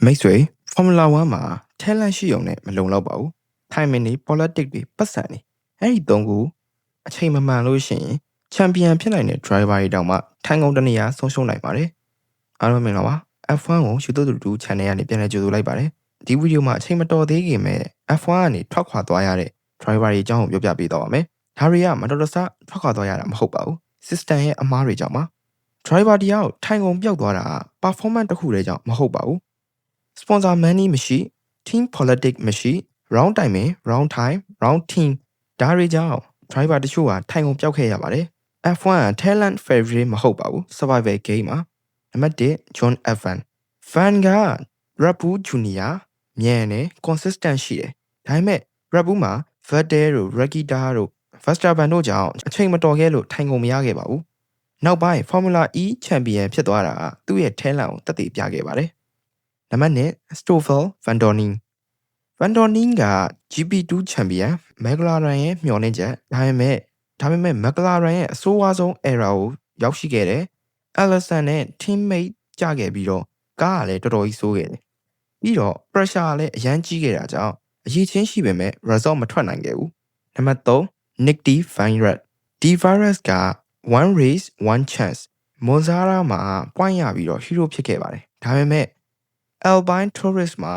မိတ်ဆွေ Formula 1မှာ talent ရှိုံနဲ့မလုံလောက်ပါဘူး။ timing တွေ politics တွေပတ်စံတွေအဲ့ဒီသုံးခုအချိန်မမှန်လို့ရှိရင် champion ဖြစ်နိုင်တဲ့ driver တွေတောင်မှထိုင်ကုန်တနေရာဆုံးရှုံးနိုင်ပါတယ်။အားလုံးမင်္ဂလာပါ F1 ကို YouTube channel ကနေပြန်လည်ကြိုဆိုလိုက်ပါတယ်။ဒီဗီဒီယိုမှာအချိန်မတော်သေးခင်မဲ့ F1 ကနေထွက်ခွာသွားရတဲ့ driver တွေအကြောင်းကိုပြောပြပေးသွားပါမယ်။ဒါတွေကမတော်တဆထွက်ခွာသွားရတာမဟုတ်ပါဘူး။ system ရဲ့အမားတွေကြောင့်ပါ။ driver တယောက်ထိုင်ကုန်ပြောက်သွားတာ performance တစ်ခုတည်းကြောင့်မဟုတ်ပါဘူး။ sponsor money မရှိ team politics မရှိ wrong timing wrong time wrong team ဒါတွေကြောင့် driver တချို့ဟာထိုင်ကုန်ပြောက်ခဲ့ရပါတယ်။ F1 က talent favorite မဟုတ်ပါဘူး survival game မှာနံပါတ်1 John Evans Van က Red Bull Junior မြန်တယ် consistent ရှိတယ်ဒါပေမဲ့ Red Bull မှာ Vettel တို့ Ricciardo တို့ Verstappen တို့ကြောင့်အချိန်မတော်ခဲ့လို့ထိုင်ကုန်မရခဲ့ပါဘူးနောက်ပိုင်း Formula E champion ဖြစ်သွားတာကသူ့ရဲ့ talent ကိုသက်သေပြခဲ့ပါတယ်နံပါတ်2 Stoffel Van Dorn Van Dorn က GP2 champion McLaren ရဲ့မျှော်လင့်ချက်ဒါပေမဲ့ McLaren ရဲ့အဆိုးဝါးဆုံး error ကိုရောက်ရှိခဲ့တယ် Allison နဲ့ teammate ကြခဲ့ပြီးတော့ကားကလည်းတော်တော်ကြီးဆိုးခဲ့တယ်ပြီးတော့ pressure ကလည်းအရန်ကြီးခဲ့တာကြောင့်အရေးချင်းရှိပေမဲ့ result မထွက်နိုင်ခဲ့ဘူးနံပါတ်3 Nick De Vries De Vries က one race one chance Monza မှာ point ရပြီးတော့ hero ဖြစ်ခဲ့ပါတယ်ဒါပေမဲ့ Alpine Tourist မှာ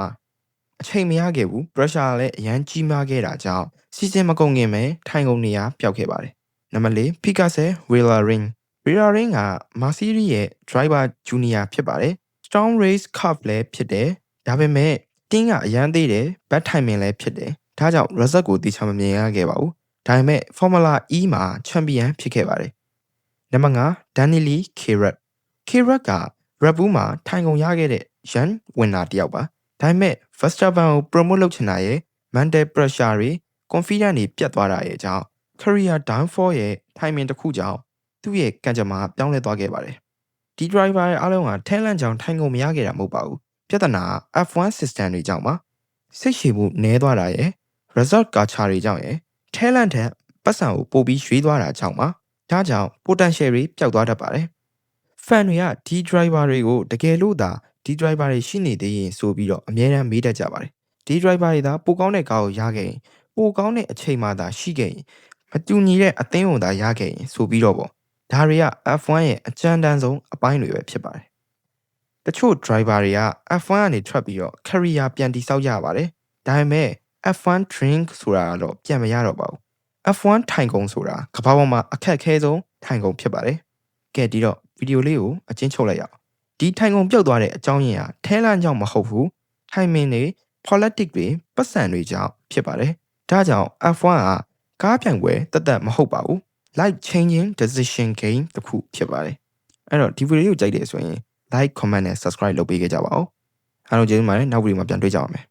အချိန်မရခဲ့ဘူး pressure လည်းအရန်ကြီးမားခဲ့တာကြောင့် season မကုန်ခင်ပဲထိုင်ကုန်နေရပျောက်ခဲ့ပါတယ်နံပါတ်4 Piquet Wehrlein က Mercedes ရဲ့ driver junior ဖြစ်ပါတယ် Storm Race Cup လည်းဖြစ်တယ်ဒါပေမဲ့ team ကအရန်သေးတယ် bad timing လည်းဖြစ်တယ်ဒါကြောင့် result ကိုတေချာမမြင်ရခဲ့ပါဘူးဒါပေမဲ့ Formula E မှာ champion ဖြစ်ခဲ့ပါတယ်နံပါတ်5 Daniel Kvyat က Red Bull မှာထိုင်ကုန်ရခဲ့တဲ့ young winner တယောက်ပါဒါပေမဲ့ Verstappen ကို promote လုပ်ချင်တာရဲ့ mental pressure တွေ confidence တွေပြတ်သွားတာရဲ့အကြောင်း career downfall ရဲ့ timing တစ်ခုကြောင့်သူ့ရဲ့ကံကြမ္မာပြောင်းလဲသွားခဲ့ပါတယ်ဒီ driver ရဲ့အားလုံးက talent ကြောင့်ထိုင်ကုန်မရခဲ့တာမဟုတ်ပါဘူးပြဿနာ F1 system တွေကြောင့်ပါစိတ်ရှည်မှုနည်းသွားတာရဲ့ result culture တွေကြောင့်ရဲ့ talent ထက်ပတ်စံကိုပိုပြီးရွေးသွားတာကြောင့်ပါဒါကြောင့် potential တွေပျောက်သွားတတ်ပါတယ် fan တွေကဒီ driver တွေကိုတကယ်လို့သာဒီ driver တွေရှိနေသေးရင်ဆိုပြီးတော့အများအားမေးတတ်ကြပါတယ်ဒီ driver တွေသာပိုကောင်းတဲ့ကားကိုရခဲ့ရင်ပိုကောင်းတဲ့အချိန်မှသာရှိခဲ့ရင်မတူညီတဲ့အသင်းဝင်သာရခဲ့ရင်ဆိုပြီးတော့ပေါ့ဒါတွေက F1 ရဲ့အကြမ်းတမ်းဆုံးအပိုင်းတွေပဲဖြစ်ပါတယ်တချို့ driver တွေက F1 ကနေထွက်ပြီးတော့ career ပြန်တည်ဆောက်ကြပါတယ်ဒါပေမဲ့ F1 drink ဆိုတာတော့ပြန်မရတော့ပါဘူး F1 ထိုင်ကုန်ဆိုတာကမ္ဘာပေါ်မှာအခက်အခဲဆုံးထိုင်ကုန်ဖြစ်ပါတယ်ကဲဒီတော့ဗီဒီယိုလေးကိုအချင်းချုပ်လိုက်ရအောင်ဒီထိုင်ကုန်ပြုတ်သွားတဲ့အကြောင်းရင်းဟာထဲလန့်ကြောင့်မဟုတ်ဘူး timing တွေ politics တွေပတ်စံတွေကြောင့်ဖြစ်ပါတယ်ဒါကြောင့် F1 ကကားပြိုင်ပွဲတက်မဟုတ်ပါဘူး life changing decision game တစ်ခုဖြစ်ပါတယ်အဲ့တော့ဒီဗီဒီယိုကိုကြိုက်တယ်ဆိုရင် like comment နဲ့ subscribe လုပ်ပေးကြပါဦးအားလုံးကျေးဇူးပါတယ်နောက်ဗီဒီယိုမှာပြန်တွေ့ကြပါမယ်